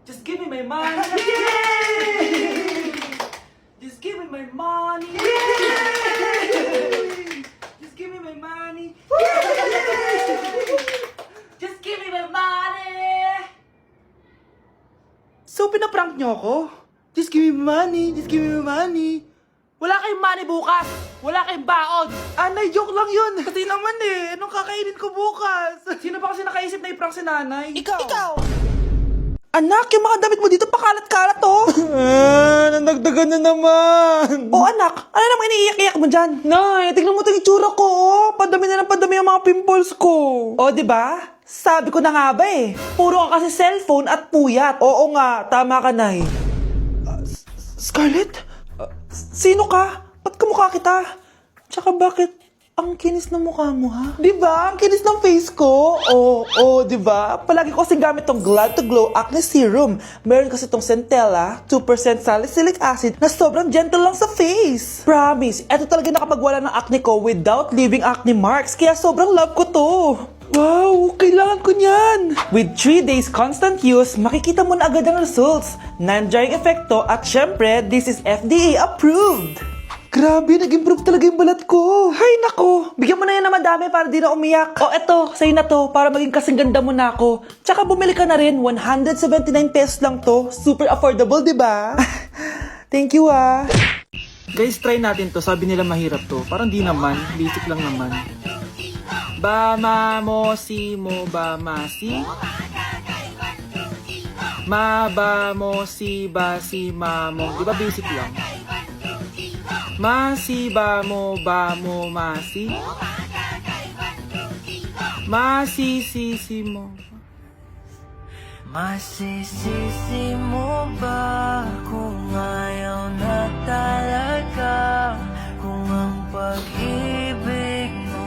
Just give me my money. Yay! Just give me my money. Yay! Just give me my money. Just give me my money. So, pinaprank nyo ako? Just give me money. Just give me my money. Wala kayong money bukas. Wala kayong baon. Anay, joke lang yun. Kasi naman anong kakainin ko bukas? Sino ba kasi nakaisip na i-prank si nanay? Ikaw. Anak, yung mga damit mo dito pakalat-kalat nanagdagan na naman. Oh anak, ano naman iniiyak-iyak mo dyan? Nay, tignan mo itong itsura ko Padami na ng padami ang mga pimples ko. Oh, di ba? Sabi ko na nga ba Puro ka kasi cellphone at puyat. Oo nga, tama ka, Nay. Scarlett? Sino ka? Ba't kamukha kita? Tsaka bakit ang kinis ng mukha mo, ha? Diba? Ang kinis ng face ko. Oo, diba? Palagi ko kasing gamit tong Glad to Glow Acne Serum. Meron kasi tong Centella, 2% salicylic acid na sobrang gentle lang sa face. Promise, eto talaga nakapagwala ng acne ko without leaving acne marks. Kaya sobrang love ko to. Wow, kailangan ko niyan! With 3 days constant use, makikita mo na agad ang results. Non-drying epekto at syempre, this is FDA approved. Grabe, nag-improve talaga yung balat ko. Hay nako, bigyan mo na yan na madami para di na umiyak. O eto, sa'yo na to, para maging kasing ganda mo na ako. Tsaka bumili ka na rin, 179 pesos lang to. Super affordable, di ba? Thank you Guys, try natin to. Sabi nila mahirap to. Parang di naman, basic lang naman. Ba ma mo si mo ba ma si ma ba mo si ba si ma mo. Di ba basic lang? Ma si ba mo ma si ma si mo. Masisisi mo ba kung ayaw na talaga? Kung ang pag-ibig mo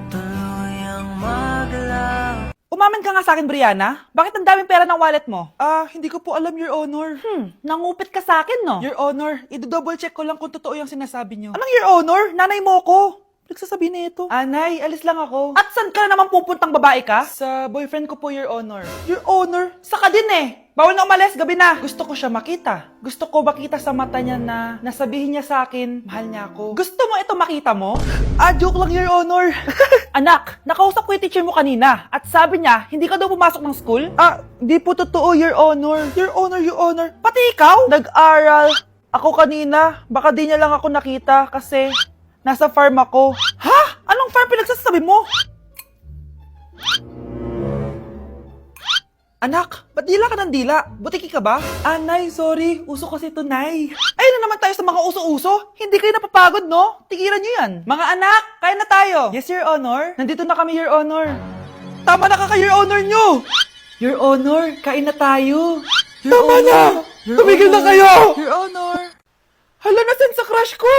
tuluyang maglaw. Umamin ka nga sa akin, Brianna. Bakit ang daming pera ng wallet mo? Hindi ko po alam, Your Honor. Nangupit ka sa akin, no? Your Honor, i-double check ko lang kung totoo yung sinasabi niyo. Anong Your Honor? Nanay mo ko. Nagsasabi na ito. Anay, alis lang ako. At saan ka na naman pupuntang babae ka? Sa boyfriend ko po, Your Honor. Your Honor? Saka din Bawal na umalis, gabi na. Gusto ko siya makita. Gusto ko makita sa mata niya na nasabihin niya sa akin, mahal niya ako. Gusto mo ito makita mo? Joke lang, Your Honor. Anak, nakausap ko yung teacher mo kanina at sabi niya, hindi ka daw pumasok ng school? Di po totoo, Your Honor. Your Honor, Your Honor. Pati ikaw? Nag-aral. Ako kanina, baka di niya lang ako nakita kasi nasa farm ako. Ha? Anong farm pinagsasabi mo? Anak, ba't dila ka ng dila? Butiki ka ba? Nay, sorry. Uso kasi ito, Nay. Ayun na naman tayo sa mga uso-uso. Hindi kayo napapagod, no? Tigilan nyo yan. Mga anak, kain na tayo. Yes, Your Honor. Nandito na kami, Your Honor. Tama na ka, Your Honor nyo. Your Honor, kain na tayo. Tama na! Tumigil na kayo! Your Honor. Hala, nasan sa crush ko?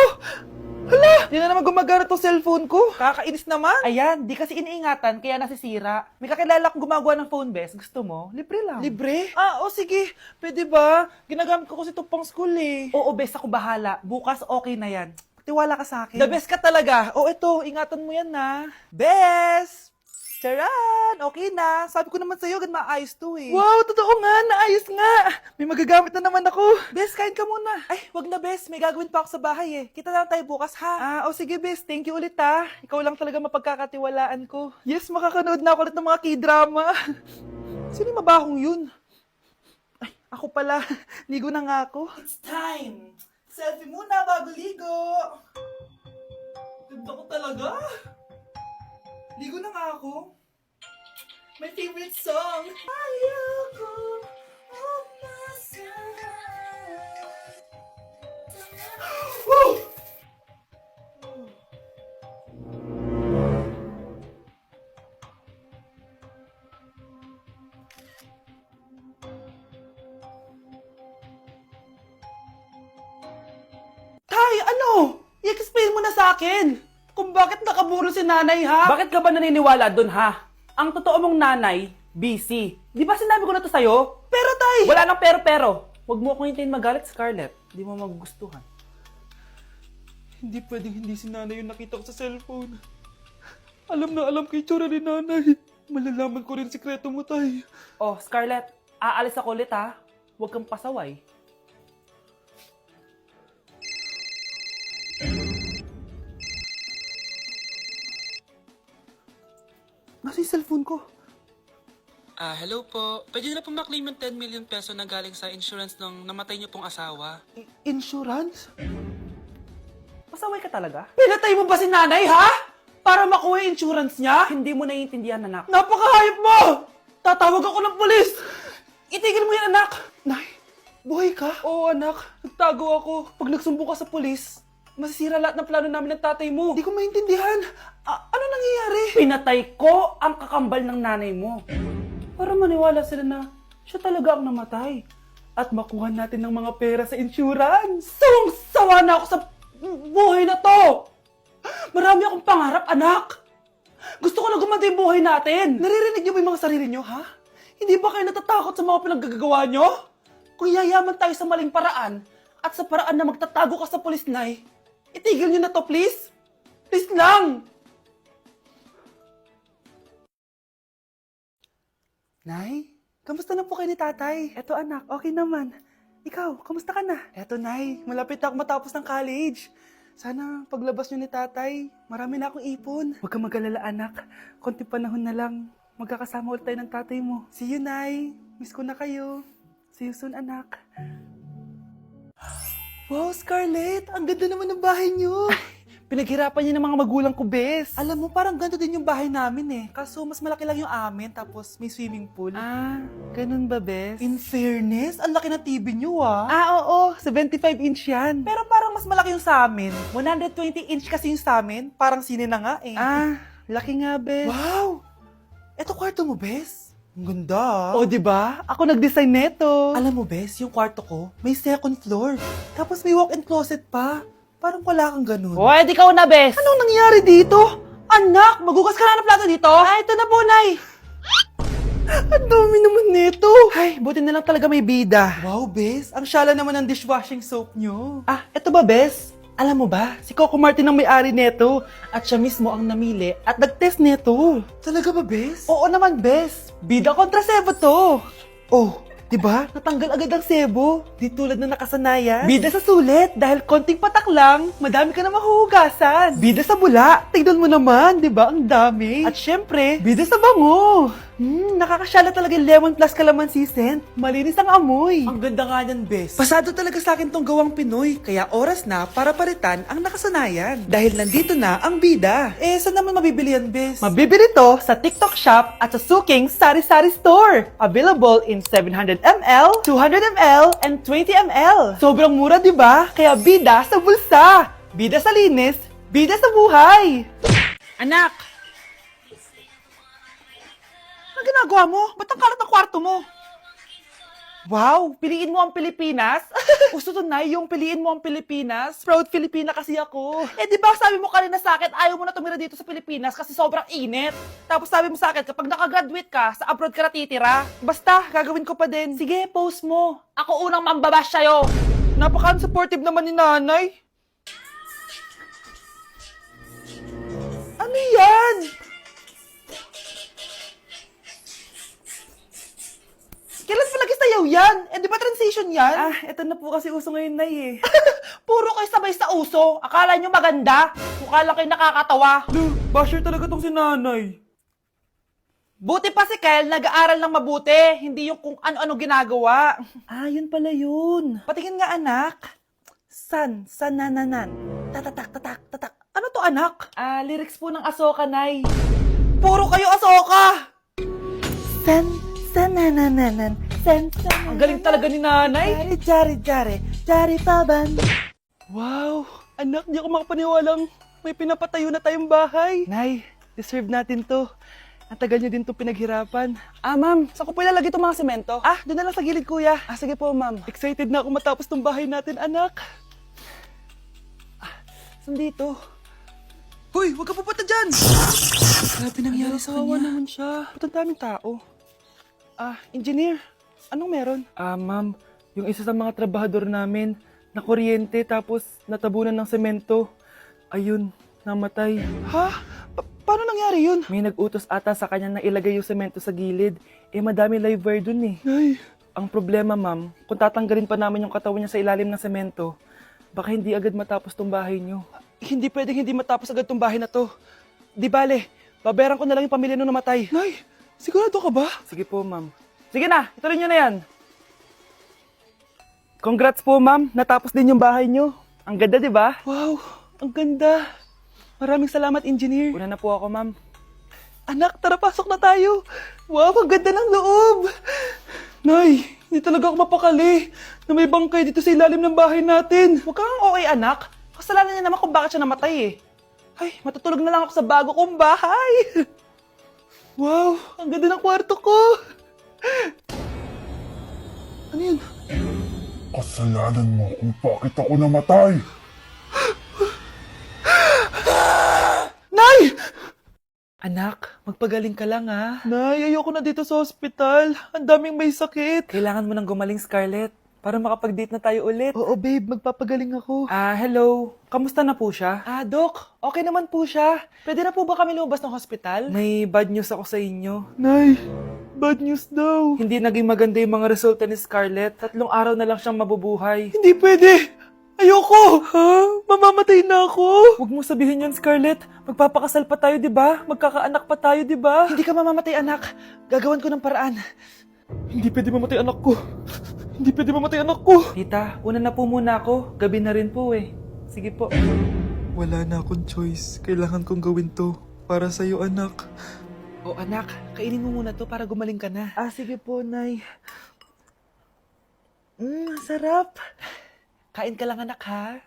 Hala! Di na naman gumagana tong cellphone ko. Kakainis naman. Ayan, di kasi iniingatan, kaya nasisira. May kakilala kong gumagawa ng phone best. Gusto mo? Libre lang. Libre? Sige. Pwede ba? Ginagamit ko kasi ito pang school Oo, best ako bahala. Bukas okay na yan. Tiwala ka sa akin. The best ka talaga. Ito, ingatan mo yan na. Best! Charan! Okay na. Sabi ko naman sa'yo, maayos to Wow, totoo nga. Naayos nga. May magagamit na naman ako. Bes, kain ka muna. Ay, wag na Bes. May gagawin pa ako sa bahay Kita na lang tayo bukas ha. Sige Bes. Thank you ulit Ikaw lang talaga mapagkakatiwalaan ko. Yes, makakanood na ako ulit ng mga k-drama. Sino yung mabahong yun? Ay, ako pala. Ligo na nga ako. It's time. Selfie muna bago ligo. Ganda ko talaga. Ligo na nga ako. My favorite song. Ayoko Woo! Tay, ano? I-explain mo na sa akin. Kung bakit nakaburo si nanay, ha? Bakit ka ba naniniwala dun, ha? Ang totoo mong nanay, busy. Di ba sinabi ko na to sa'yo? Pero, tay! Wala nang pero. Huwag mo akong hintayin magalit, Scarlett. Di mo magugustuhan. Hindi pwedeng hindi si nanay yung nakita ko sa cellphone. Alam na alam kay tsura ni nanay. Malalaman ko rin sikreto mo, tay. Oh, Scarlett. Aalis ako ulit ha. Huwag kang pasaway. Nasa yung cellphone ko? Hello po. Pwede na po maklaim yung 10 million peso na galing sa insurance ng namatay niyo pong asawa. Insurance? Pasaway ka talaga? Pinatay mo ba si nanay, ha? Para makuha yung insurance niya? Hindi mo naiintindihan, anak. Napakahayop mo! Tatawag ako ng pulis! Itigil mo yan, anak! Nay, buhay ka? Oo, anak. Nagtago ako. Pag nagsumbong ka sa pulis, masisira lahat ng plano namin ng tatay mo. Hindi ko maintindihan. Ano nangyayari? Pinatay ko ang kakambal ng nanay mo. Para maniwala sila na siya talaga ang namatay. At makuha natin ng mga pera sa insurance. Sawang-sawa na ako sa buhay na to. Marami akong pangarap, anak. Gusto ko na gumanda yung buhay natin. Naririnig niyo ba yung mga sarili niyo, ha? Hindi ba kayo natatakot sa mga pinaggagawa niyo? Kung yayaman tayo sa maling paraan at sa paraan na magtatago ka sa pulis, Nay, itigil niyo na to, please. Please lang. Nay, kamusta na po kayo ni tatay? Eto anak, okay naman. Ikaw, kamusta ka na? Eto Nay, malapit ako matapos ng college. Sana paglabas niyo ni tatay, marami na akong ipon. Huwag kang mag-alala anak, konti panahon na lang. Magkakasama ulit tayo ng tatay mo. See you, Nay. Miss ko na kayo. See you soon, anak. Wow, Scarlett! Ang ganda naman ng bahay niyo! Pinaghirapan niya ng mga magulang ko, Bes. Alam mo, parang ganito din yung bahay namin eh. Kaso mas malaki lang yung amin, tapos may swimming pool. Ganun ba, Bes? In fairness, ang laki ng TV niyo oo, 75-inch yan. Pero parang mas malaki yung sa amin. 120-inch kasi yung sa amin, parang sine na nga eh. Laki nga, Bes. Wow! Eto kwarto mo, Bes. Ang ganda. O, diba? Ako nag-design neto. Alam mo, Bes, yung kwarto ko, may second floor. Tapos may walk-in closet pa. Parang wala kang ganun. O, edi ikaw na, Bes. Anong nangyari dito? Anak, magugas ka na ng plato dito? Ito na po, Nay. Ang dami naman nito. Ay, buti na lang talaga may bida. Wow, Bes. Ang syala naman ng dishwashing soap nyo. Eto ba, Bes? Alam mo ba, si Coco Martin ang may-ari neto at siya mismo ang namili at nag-test neto. Talaga ba, Bes? Oo naman, Bes. Bida kontra sebo to. Oh, diba? Natanggal agad ang sebo. Di tulad na nakasanayan. Bida sa sulit dahil konting patak lang, madami ka na mahuhugasan. Bida sa bula, tignan mo naman, diba? Ang dami. At syempre, bida sa bango. Nakakasyala talaga yung lemon plus calamansi scent. Malinis ang amoy. Ang ganda nga yan, Bes. Pasado talaga sa akin tong gawang Pinoy. Kaya oras na para palitan ang nakasanayan. Dahil nandito na ang bida. Saan naman mabibili yan, Bes? Mabibili to sa TikTok Shop at sa Suking Sari Sari Store. Available in 700ml, 200ml, and 20ml. Sobrang mura, di ba? Kaya bida sa bulsa. Bida sa linis. Bida sa buhay. Anak! Ano ginagawa mo? Ba't ang kalat ng kwarto mo? Wow, piliin mo ang Pilipinas? Gusto to, Nay, yung piliin mo ang Pilipinas. Proud Filipina kasi ako. Di ba sabi mo kanina sa akin, ayaw mo na tumira dito sa Pilipinas kasi sobrang init. Tapos sabi mo sa akin, kapag nakagraduate ka, sa abroad ka na titira. Basta, gagawin ko pa din. Sige, post mo. Ako unang mambabash sa'yo. Napaka-supportive naman ni nanay. Ano yan? Kailan pa lagi sayaw yan? Di ba transition yan? Eto na po kasi uso ngayon, Nay eh. Puro kayo sabay sa uso. Akala nyo maganda. Mukha lang kayo nakakatawa. Basher talaga tong si nanay. Buti pa si Kyle, nag-aaral ng mabuti. Hindi yung kung ano-ano ginagawa. Yun pala yun. Patingin nga, anak. Sanananan. Tatak. Ano to, anak? Lyrics po ng Asoka, Nay. Puro kayo Asoka! Sanananan. Ang galing talaga ni nanay. Jari paban. Wow, anak, di ako makapaniwalang may pinapatayo na tayong bahay. Nay, deserve natin to. Ang tagal niyo din to pinaghirapan. Ma'am, saan ko po ilalagay itong mga semento? Doon na lang sa gilid, kuya. Sige po, ma'am. Excited na ako matapos tong bahay natin, anak. Saan dito? Hoy, huwag ka pupunta dyan! Grabe nangyari sa kanya. Naman siya. Ba't ang daming tao? Engineer, anong meron? Ma'am, yung isa sa mga trabahador namin, na kuryente tapos natabunan ng semento. Ayun, namatay. Ha? paano nangyari yun? May nag-utos ata sa kanya na ilagay yung semento sa gilid. Madami live wire dun eh. Nay. Ang problema, ma'am, kung tatanggalin pa namin yung katawan niya sa ilalim ng semento, baka hindi agad matapos tong bahay niyo. Hindi pwedeng hindi matapos agad tong bahay na to. Di bale, babayaran ko na lang yung pamilya nung namatay. Nay, sigurado ka ba? Sige po, ma'am. Sige na, ituloy niyo na yan. Congrats po, ma'am. Natapos din yung bahay niyo. Ang ganda, di ba? Wow, ang ganda. Maraming salamat, engineer. Una na po ako, ma'am. Anak, tara, pasok na tayo. Wow, ang ganda ng loob. Nay, hindi talaga ako mapakali na may bangkay dito sa ilalim ng bahay natin. Huwag kang okay, anak. Kasalanan niya naman kung bakit siya namatay eh. Ay, matutulog na lang ako sa bago kong bahay. Wow, ang ganda ng kwarto ko. Ano yun? Kasalanan mo kung bakit ako namatay. Nay! Anak, magpagaling ka lang ha. Nay, ayoko na dito sa ospital. Ang daming may sakit. Kailangan mo nang gumaling, Scarlett, para makapag-date na tayo ulit. Oo, babe, magpapagaling ako. Hello. Kamusta na po siya? Doc, okay naman po siya. Pwede na po ba kami lumabas ng hospital? May bad news ako sa inyo. Nay, bad news daw. Hindi naging maganda yung mga resulta ni Scarlett. 3 araw na lang siyang mabubuhay. Hindi pwede! Ayoko! Ha? Mamamatay na ako! Huwag mo sabihin yan, Scarlett. Magpapakasal pa tayo, di ba? Magkakaanak pa tayo, di ba? Hindi ka mamamatay, anak. Gagawan ko ng paraan. Hindi pwede mamatay anak ko. Hindi pwede mamatay anak ko. Tita, una na po muna ako. Gabi na rin po eh. Sige po. Wala na akong choice. Kailangan kong gawin to. Para sa'yo, anak. O anak, kainin mo muna to para gumaling ka na. Sige po, Nay. Sarap. Kain ka lang, anak, ha?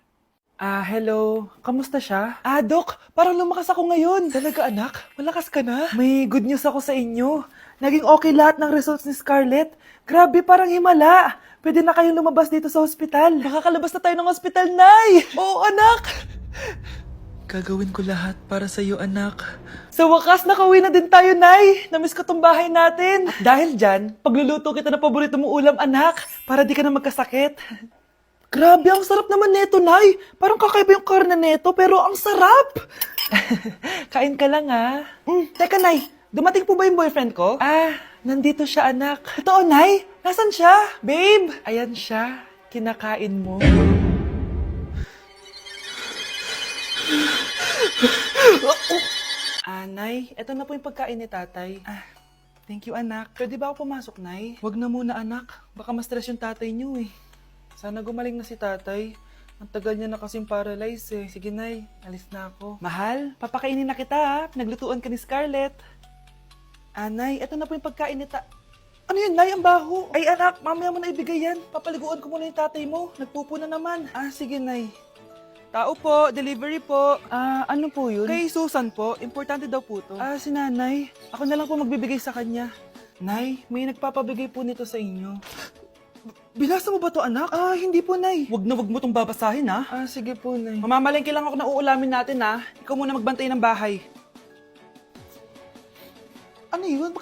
Hello. Kamusta siya? Doc, parang lumakas ako ngayon. Talaga, anak? Malakas ka na? May good news ako sa inyo. Naging okay lahat ng results ni Scarlett. Grabe, parang himala. Pwede na kayong lumabas dito sa ospital. Makakalabas na tayo ng ospital, Nay! Oo, anak! Gagawin ko lahat para sa iyo, anak. Sa wakas, nakauwi na din tayo, Nay. Namiss ko tong bahay natin. At dahil dyan, pagluluto kita ng paborito mong ulam, anak, para di ka na magkasakit. Grabe, ang sarap naman neto, Nay. Parang kakaiba yung karne neto, pero ang sarap. Kain ka lang, ha? Teka, Nay. Dumating po ba yung boyfriend ko? Nandito siya, anak. Totoo, Nay? Nasaan siya? Babe! Ayan siya. Kinakain mo. Nay, eto na po yung pagkain ni tatay. Thank you, anak. Pwede ba ako pumasok, Nay? Wag na muna, anak. Baka ma-stress yung tatay niyo, eh. Sana gumaling na si tatay. Ang tagal niya na kasing paralyzed, eh. Sige, Nay. Alis na ako. Mahal, papakainin na kita, ha? Naglutuan ka ni Scarlett. Nay, eto na po yung pagkain ni Ano yun, Nay? Ang baho. Ay, anak, mamaya mo na ibigay yan. Papaliguan ko muna yung tatay mo. Nagpupo na naman. Sige, Nay. Tao po, delivery po. Ano po yun? Kay Susan po, importante daw po to. Si Nanay. Ako na lang po magbibigay sa kanya. Nay, may nagpapabigay po nito sa inyo. Binasa mo ba to, anak? Hindi po, Nay. Wag na wag mo tong babasahin, ha? Sige po, Nay. Mamamalengke lang ako na uulamin natin, ha? Ikaw muna magbantay ng bahay. Ano yun?